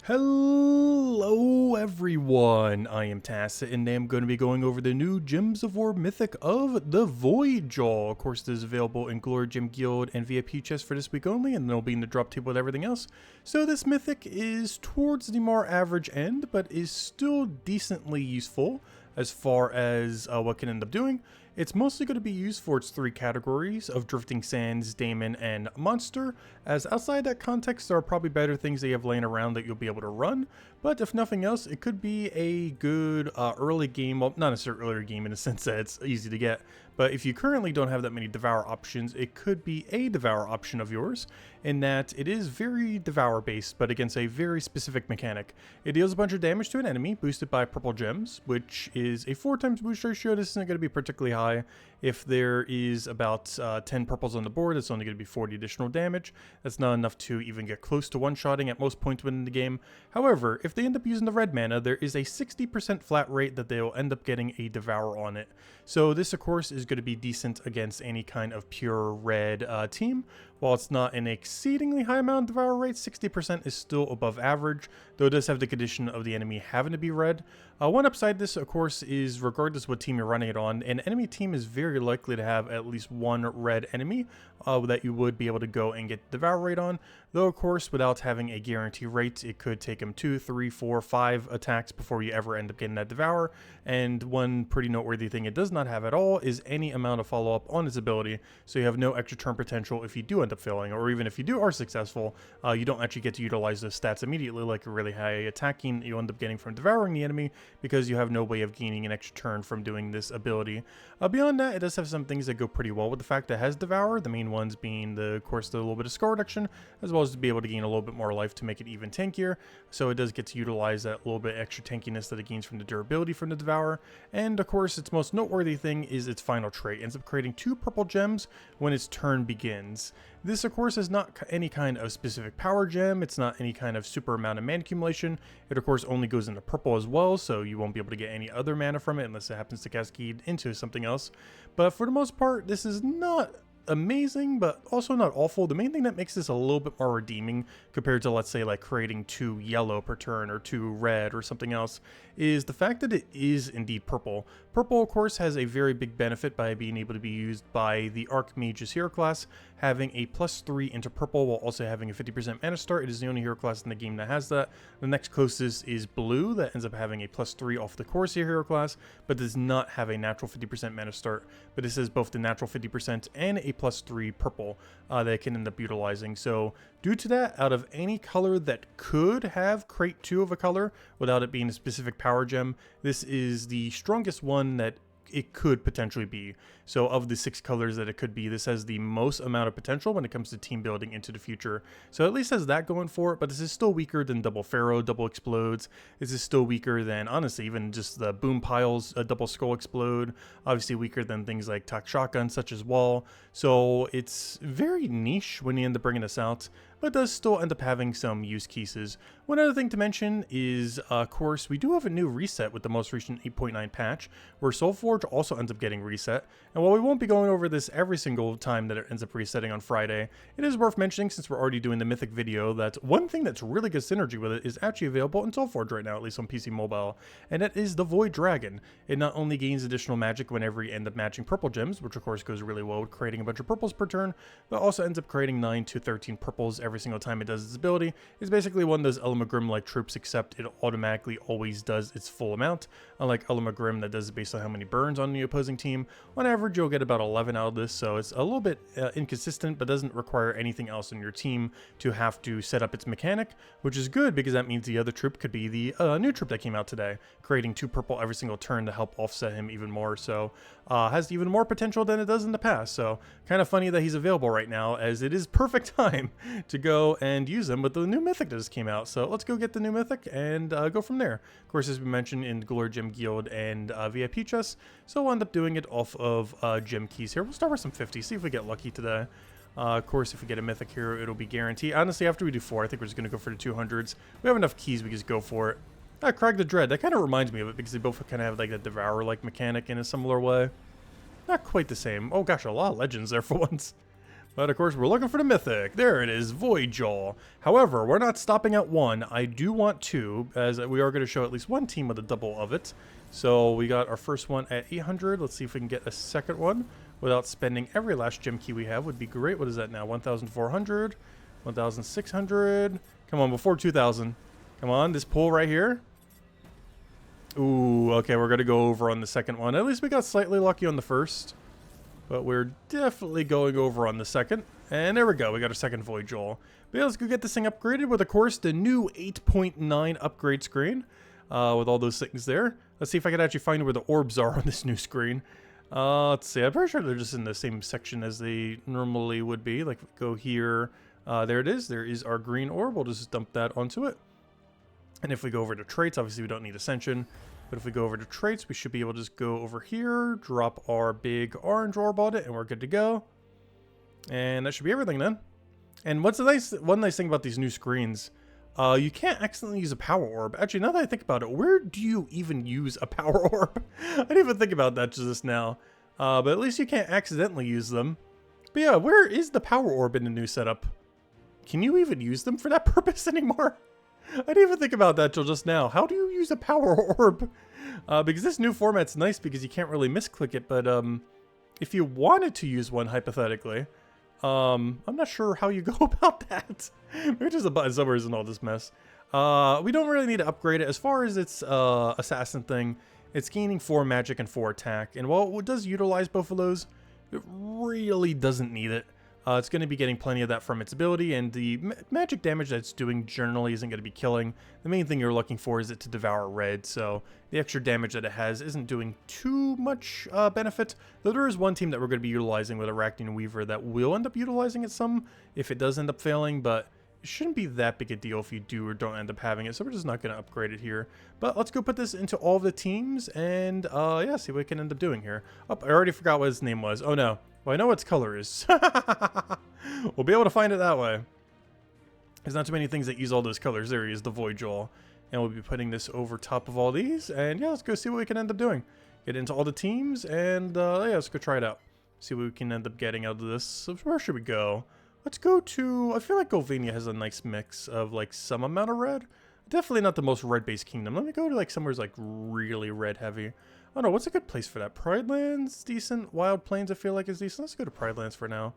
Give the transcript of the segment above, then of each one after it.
Hello everyone, I am Tacit and I'm going to be going over the new Gems of War Mythic of the Voidjaw. Of course, this is available in Glory Gem Guild and VIP chest for this week only, and then it'll be in the drop table with everything else. So this Mythic is towards the more average end, but is still decently useful as far as what can end up doing. It's mostly going to be used for its three categories of Drifting Sands, Daemon, and Monster, as outside that context there are probably better things that you have laying around that you'll be able to run, but if nothing else, it could be a good early game, well, not necessarily earlier game in the sense that it's easy to get, but if you currently don't have that many Devour options, it could be a Devour option of yours, in that it is very Devour based, but against a very specific mechanic. It deals a bunch of damage to an enemy, boosted by purple gems, which is a 4x boost ratio. This isn't going to be particularly high. If there is about 10 purples on the board, it's only going to be 40 additional damage. That's not enough to even get close to one-shotting at most points within the game. However, if they end up using the red mana, there is a 60% flat rate that they will end up getting a Devour on it. So this, of course, is going to be decent against any kind of pure red team. While it's not an exceedingly high amount of Devour rate, 60% is still above average, though it does have the condition of the enemy having to be red. One upside this, of course, is regardless what team you're running it on, an enemy team is very likely to have at least one red enemy that you would be able to go and get Devour rate on. Though, of course, without having a guarantee rate, it could take them 2, 3, 4, 5 attacks before you ever end up getting that Devour. And one pretty noteworthy thing it does not have at all is any amount of follow-up on its ability, so you have no extra turn potential if you do end up failing, or even if you are successful, you don't actually get to utilize those stats immediately like a really high attacking you end up getting from devouring the enemy, because you have no way of gaining an extra turn from doing this ability. Beyond that, it does have some things that go pretty well with the fact that it has Devour, the main ones being, of course, the little bit of score reduction, as well as to be able to gain a little bit more life to make it even tankier, so it does get to utilize that little bit extra tankiness that it gains from the durability from the Devour. And of course, its most noteworthy thing is its final trait. It ends up creating 2 purple gems when its turn begins. This, of course, is not any kind of specific power gem. It's not any kind of super amount of mana accumulation. It, of course, only goes into purple as well, so you won't be able to get any other mana from it unless it happens to cascade into something else. But for the most part, this is not amazing, but also not awful. The main thing that makes this a little bit more redeeming compared to, let's say, like creating 2 yellow per turn or 2 red or something else is the fact that it is indeed purple. Purple, of course, has a very big benefit by being able to be used by the Archmagus hero class, having a +3 into purple while also having a 50% mana start. It is the only hero class in the game that has that. The next closest is blue, that ends up having a +3 off the Corsair hero class, but does not have a natural 50% mana start. But this is both the natural 50% and a +3 purple that it can end up utilizing. So due to that, out of any color that could have crate 2 of a color without it being a specific power gem, this is the strongest one that it could potentially be. So of the 6 colors that it could be, this has the most amount of potential when it comes to team building into the future. So at least has that going for it, but this is still weaker than Double Pharaoh, Double Explodes. This is still weaker than, honestly, even just the Boom Piles, Double Skull Explode. Obviously weaker than things like Tac Shotgun, such as Wall. So it's very niche when you end up bringing this out, but does still end up having some use cases. One other thing to mention is, of course, we do have a new reset with the most recent 8.9 patch, where Soulforge also ends up getting reset. And while we won't be going over this every single time that it ends up resetting on Friday, it is worth mentioning, since we're already doing the Mythic video, that one thing that's really good synergy with it is actually available in Soulforge right now, at least on PC Mobile, and that is the Void Dragon. It not only gains additional magic whenever you end up matching purple gems, which of course goes really well with creating a bunch of purples per turn, but also ends up creating 9 to 13 purples every single time it does its ability. It's basically one of those Elamagrim-like troops, except it automatically always does its full amount. Unlike Elamagrim that does it based on how many burns on the opposing team, on average you'll get about 11 out of this, so it's a little bit inconsistent, but doesn't require anything else in your team to have to set up its mechanic, which is good because that means the other troop could be the new troop that came out today, creating 2 purple every single turn to help offset him even more. So has even more potential than it does in the past. So kind of funny that he's available right now, as it is perfect time to go and use him, but the new Mythic just came out, so let's go get the new Mythic and go from there. Of course, as we mentioned, in Glory Gem Guild and VIP chests, so we'll end up doing it off of gem keys here. We'll start with some 50, see if we get lucky today. Of course, if we get a Mythic here, it'll be guaranteed. Honestly, after we do 4, I think we're just going to go for the 200s. We have enough keys, we just go for it. Crag the Dread, that kind of reminds me of it, because they both kind of have like a Devour-like mechanic in a similar way. Not quite the same. Oh gosh, a lot of legends there for once. But of course, we're looking for the Mythic. There it is, Voidjaw. However, we're not stopping at 1. I do want 2, as we are going to show at least 1 team with a double of it. So we got our first one at 800. Let's see if we can get a second one without spending every last gem key we have. Would be great. What is that now? 1,400, 1,600. Come on, before 2,000. Come on, this pull right here. Ooh, okay, we're going to go over on the second one. At least we got slightly lucky on the first. But we're definitely going over on the second. And there we go. We got our second Voidjaw. But yeah, let's go get this thing upgraded with, of course, the new 8.9 upgrade screen. With all those things there. Let's see if I can actually find where the orbs are on this new screen. Let's see. I'm pretty sure they're just in the same section as they normally would be. Like, go here. There it is. There is our green orb. We'll just dump that onto it. And if we go over to traits, obviously we don't need Ascension. But if we go over to traits, we should be able to just go over here, drop our big orange orb on it, and we're good to go. And that should be everything then. And what's one nice thing about these new screens, you can't accidentally use a power orb. Actually, now that I think about it, where do you even use a power orb? I didn't even think about that just now. But at least you can't accidentally use them. But yeah, where is the power orb in the new setup? Can you even use them for that purpose anymore? I didn't even think about that till just now. How do you use a power orb? Because this new format's nice because you can't really misclick it, but if you wanted to use one, hypothetically, I'm not sure how you go about that. Maybe there's a button somewhere in all this mess. We don't really need to upgrade it. As far as its assassin thing, it's gaining 4 magic and 4 attack. And while it does utilize both of those, it really doesn't need it. It's going to be getting plenty of that from its ability, and the magic damage that it's doing generally isn't going to be killing. The main thing you're looking for is it to devour red, so the extra damage that it has isn't doing too much benefit. Though there is one team that we're going to be utilizing with Arachne Weaver that will end up utilizing it some if it does end up failing, but it shouldn't be that big a deal if you do or don't end up having it, so we're just not going to upgrade it here. But let's go put this into all of the teams and yeah, see what we can end up doing here. Oh, I already forgot what his name was. Oh no. Well, I know what its color is. We'll be able to find it that way. There's not too many things that use all those colors. There he is, the Voidjaw. And we'll be putting this over top of all these. And yeah, let's go see what we can end up doing. Get into all the teams and yeah, let's go try it out. See what we can end up getting out of this. So where should we go? Let's go to... I feel like Golvania has a nice mix of like some amount of red. Definitely not the most red-based kingdom. Let me go to like somewhere's like really red heavy. Oh no, what's a good place for that? Pride Lands, decent. Wild Plains, I feel like is decent. Let's go to Pride Lands for now.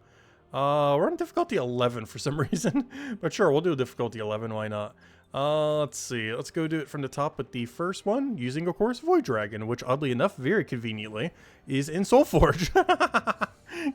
We're on difficulty 11 for some reason. But sure, we'll do difficulty 11, why not? Let's see. Let's go do it from the top with the first one, using, of course, Void Dragon, which, oddly enough, very conveniently, is in Soulforge.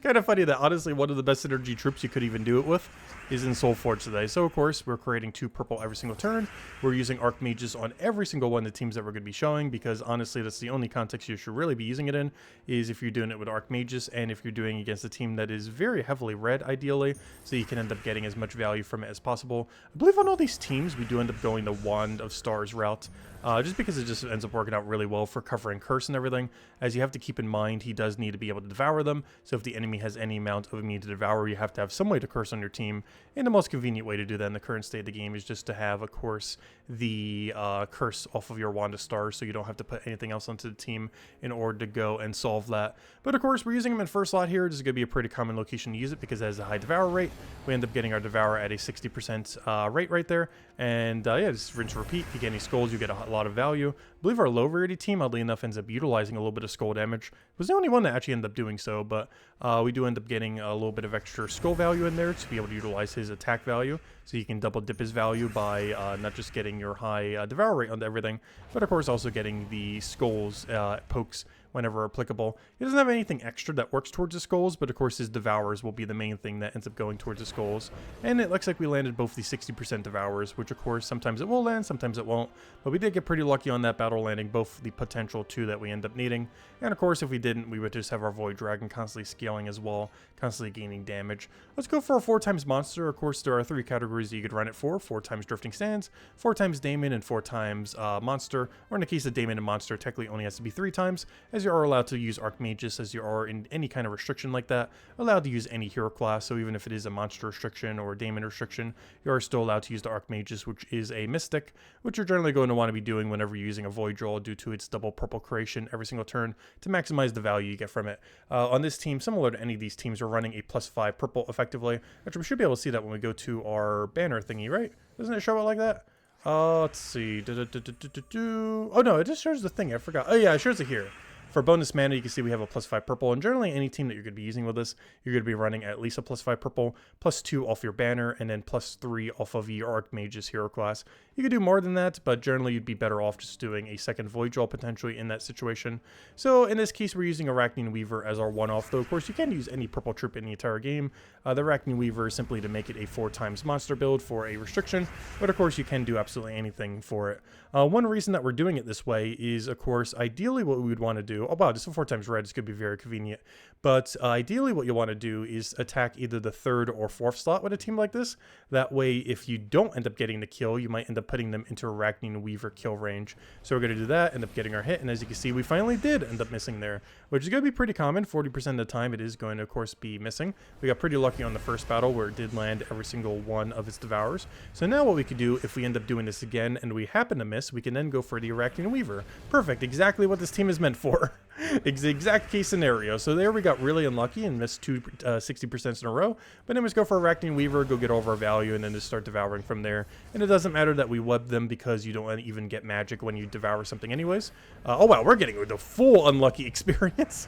Kind of funny that, honestly, one of the best synergy troops you could even do it with is in Soulforge today. So, of course, we're creating 2 purple every single turn. We're using Archmagus on every single one of the teams that we're going to be showing, because, honestly, that's the only context you should really be using it in, is if you're doing it with Archmagus, and if you're doing against a team that is very heavily red, ideally, so you can end up getting as much value from it as possible. I believe on all these teams, we do end up going the Wand of Stars route, just because it just ends up working out really well for covering curse and everything, as you have to keep in mind he does need to be able to devour them, so if the enemy has any amount of immune to devour, you have to have some way to curse on your team, and the most convenient way to do that in the current state of the game is just to have, of course, the curse off of your Wand of Stars, so you don't have to put anything else onto the team in order to go and solve that. But of course, we're using him in first slot here. This is going to be a pretty common location to use it because it has a high devour rate. We end up getting our devour at a 60% rate right there, and yeah, just rinse repeat. If you get any skulls, you get a lot of value. I believe our low rarity team, oddly enough, ends up utilizing a little bit of skull damage. It was the only one that actually ended up doing so, but we do end up getting a little bit of extra skull value in there to be able to utilize his attack value, so you can double dip his value by not just getting your high devour rate onto everything, but of course also getting the skulls pokes whenever applicable. He doesn't have anything extra that works towards the skulls, but of course his devours will be the main thing that ends up going towards the skulls. And it looks like we landed both the 60% devours, which of course sometimes it will land, sometimes it won't. But we did get pretty lucky on that battle landing both the potential 2 that we end up needing. And of course if we didn't, we would just have our Void Dragon constantly scaling as well, constantly gaining damage. Let's go for a 4 times monster. Of course there are 3 categories that you could run it for: 4 times Drifting Sands, 4 times Daemon, and 4 times monster. Or in the case of Daemon and monster, technically only has to be 3 times, as you are allowed to use Archmagus as you are in any kind of restriction like that, allowed to use any hero class, so even if it is a monster restriction or a daemon restriction, you are still allowed to use the Archmagus, which is a Mystic, which you're generally going to want to be doing whenever you're using a Voidjaw due to its double purple creation every single turn to maximize the value you get from it. On this team, similar to any of these teams, we're running a +5 purple effectively. Actually, we should be able to see that when we go to our banner thingy, right? Doesn't it show it like that? Let's see. Oh no, it just shows the thing. I forgot. Oh yeah, it shows it here. For bonus mana, you can see we have a +5 purple, and generally any team that you're going to be using with this, you're going to be running at least a +5 purple, +2 off your banner, and then +3 off of your Archmagus hero class. You could do more than that, but generally you'd be better off just doing a second Voidjaw potentially in that situation. So in this case, we're using Arachne Weaver as our one-off, though of course you can use any purple troop in the entire game. The Arachne Weaver is simply to make it a 4x monster build for a restriction, but of course you can do absolutely anything for it. One reason that we're doing it this way is, of course, ideally what we would want to do, oh wow, just a 4x red is going to be very convenient, but ideally what you want to do is attack either the 3rd or 4th slot with a team like this. That way, if you don't end up getting the kill, you might end up putting them into Arachne Weaver kill range. So we're going to do that, end up getting our hit, and as you can see, we finally did end up missing there, which is going to be pretty common. 40% of the time it is going to, of course, be missing. We got pretty lucky on the first battle where it did land every single one of its devours. So now what we could do, if we end up doing this again and we happen to miss, we can then go for the Arachne Weaver. Perfect, exactly what this team is meant for. It's the exact case scenario. So there we got really unlucky and missed 60% in a row, but then we just go for Arachne Weaver, go get all of our value, and then just start devouring from there. And it doesn't matter that we web them because you don't even get magic when you devour something anyways. Oh wow, we're getting the full unlucky experience.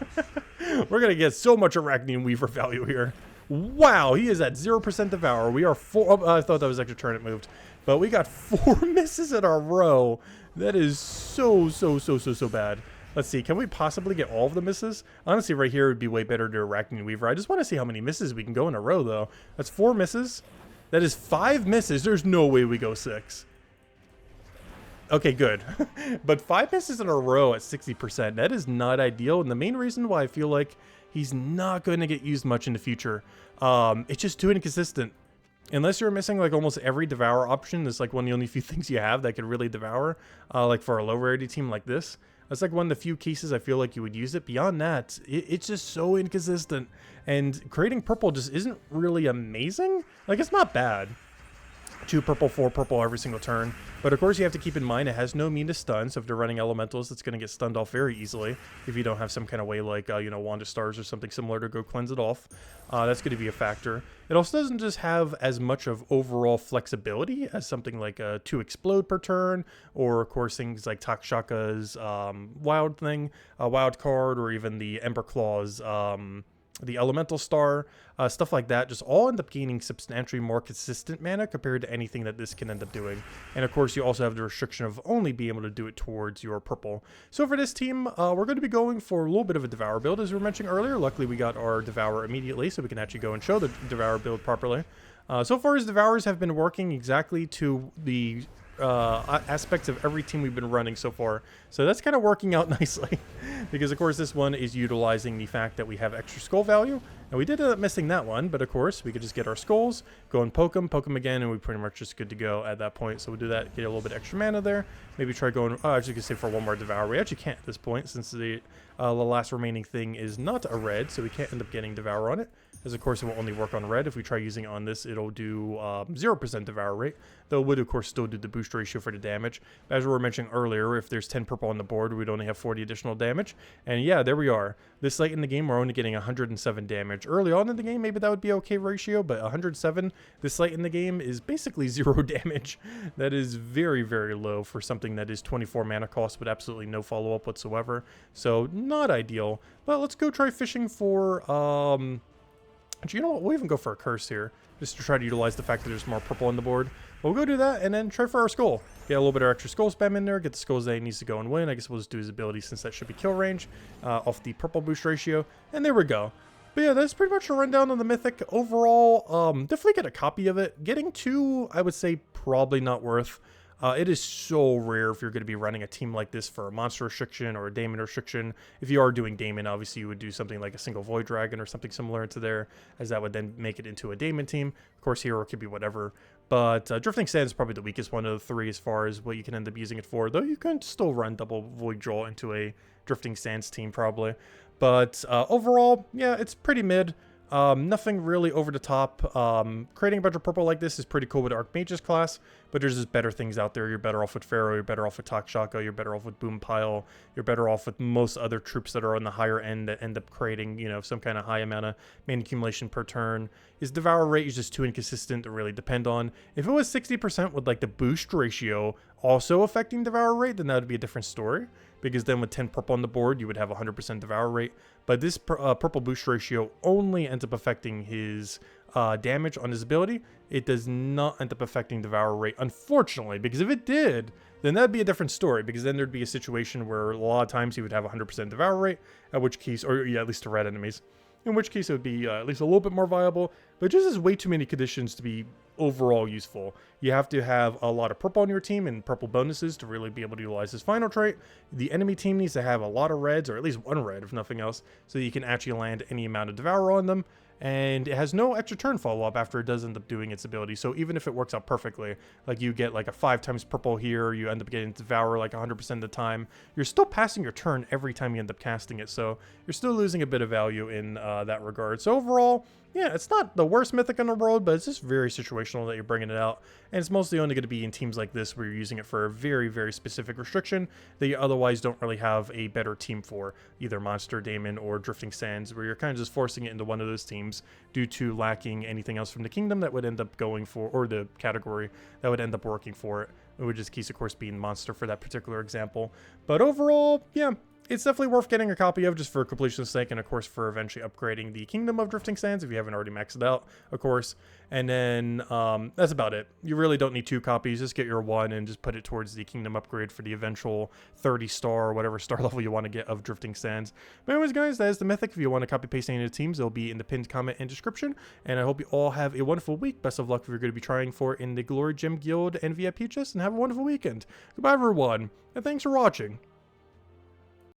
We're gonna get so much Arachne Weaver value here. Wow, he is at 0% devour. We are 4. Oh, I thought that was extra turn it moved, but we got 4 misses in our row. That is so bad. Let's see, can we possibly get all of the misses? Honestly, right here would be way better to Arachne Weaver. I just want to see how many misses we can go in a row, though. That's 4 misses. That is 5 misses. There's no way we go 6. Okay, good. But 5 misses in a row at 60%. That is not ideal, and the main reason why I feel like he's not going to get used much in the future. It's just too inconsistent. Unless you're missing like almost every devour option, it's like one of the only few things you have that could really devour. Like for a low rarity team like this. That's like one of the few cases I feel like you would use it. Beyond that, it's just so inconsistent. And creating purple just isn't really amazing. Like, it's not bad. 2 purple, 4 purple every single turn. But of course you have to keep in mind it has no mean to stun, so if they're running elementals, it's going to get stunned off very easily if you don't have some kind of way like, you know, Wand of Stars or something similar to go cleanse it off. That's going to be a factor. It also doesn't just have as much of overall flexibility as something like 2 explode per turn, or of course things like Takshaka's wild thing, wild card, or even the Ember Claw's the elemental star, stuff like that, just all end up gaining substantially more consistent mana compared to anything that this can end up doing. And of course you also have the restriction of only being able to do it towards your purple. So for this team, we're going to be going for a little bit of a devour build, as we were mentioning earlier. Luckily we got our devour immediately, so we can actually go and show the devour build properly. So far as devours have been working exactly to the aspects of every team we've been running so far, so that's kind of working out nicely. Because of course this one is utilizing the fact that we have extra skull value, and we did end up missing that one, but of course we could just get our skulls, go and poke them again, and we're pretty much just good to go at that point. So we'll do that, get a little bit extra mana there, maybe try going, actually you can say for one more devour. We actually can't at this point since the last remaining thing is not a red, so we can't end up getting devour on it. As of course it will only work on red. If we try using it on this, it'll do 0% devour rate, though it would of course still do the boost ratio for the damage. As we were mentioning earlier, if there's 10 purple on the board, we'd only have 40 additional damage. And yeah, there we are. This late in the game, we're only getting 107 damage. Early on in the game, maybe that would be okay ratio, but 107 this late in the game is basically 0 damage. That is very, very low for something that is 24 mana cost with absolutely no follow-up whatsoever. So not ideal, but let's go try fishing for, you know what, we'll even go for a curse here, just to try to utilize the fact that there's more purple on the board. We'll go do that, and then try for our skull. Get a little bit of extra skull spam in there, get the skulls that he needs to go and win. I guess we'll just do his ability since that should be kill range, off the purple boost ratio, and there we go. But yeah, that's pretty much a rundown on the Mythic. Overall, definitely get a copy of it. Getting 2, I would say, probably not worth. It is so rare if you're going to be running a team like this for a monster restriction or a daemon restriction. If you are doing daemon, obviously you would do something like a single void dragon or something similar into there, as that would then make it into a daemon team. Of course, hero could be whatever. But Drifting Sand is probably the weakest one of the 3 as far as what you can end up using it for, though you can still run double Voidjaw into a Drifting Sands team probably. But overall, yeah, it's pretty mid. Nothing really over the top. Creating a bunch of purple like this is pretty cool with Archmagus class, but there's just better things out there. You're better off with Pharaoh, you're better off with Takshaka, you're better off with Boom Pile, you're better off with most other troops that are on the higher end that end up creating, you know, some kind of high amount of mana accumulation per turn. His devour rate is just too inconsistent to really depend on. If it was 60% with like the boost ratio also affecting devour rate, then that would be a different story. Because then with 10 purple on the board, you would have 100% devour rate. But this purple boost ratio only ends up affecting his damage on his ability. It does not end up affecting devour rate, unfortunately. Because if it did, then that'd be a different story. Because then there'd be a situation where a lot of times he would have 100% devour rate, at which case, or yeah, at least to red enemies. In which case it would be at least a little bit more viable, but just has way too many conditions to be overall useful. You have to have a lot of purple on your team and purple bonuses to really be able to utilize his final trait. The enemy team needs to have a lot of reds, or at least one red if nothing else, so that you can actually land any amount of devour on them. And it has no extra turn follow-up after it does end up doing its ability. So even if it works out perfectly, like you get like a 5 times purple here, you end up getting devour like 100% of the time, you're still passing your turn every time you end up casting it. So you're still losing a bit of value in that regard. So overall, yeah, it's not the worst Mythic in the world, but it's just very situational that you're bringing it out. And it's mostly only going to be in teams like this where you're using it for a very, very specific restriction that you otherwise don't really have a better team for, either Monster, Daemon, or Drifting Sands, where you're kind of just forcing it into one of those teams due to lacking anything else from the kingdom that would end up going for, or the category that would end up working for it. Which is case, of course, being Monster for that particular example. But overall, yeah, it's definitely worth getting a copy of just for completion's sake, and of course for eventually upgrading the Kingdom of Drifting Sands if you haven't already maxed it out, of course. And then that's about it. You really don't need 2 copies. Just get your 1 and just put it towards the Kingdom upgrade for the eventual 30-star or whatever star level you want to get of Drifting Sands. But anyways, guys, that is the Mythic. If you want to copy paste any of the teams, they'll be in the pinned comment and description. And I hope you all have a wonderful week. Best of luck if you're going to be trying for in the Glory Gem Guild and VIP chest, and have a wonderful weekend. Goodbye, everyone, and thanks for watching.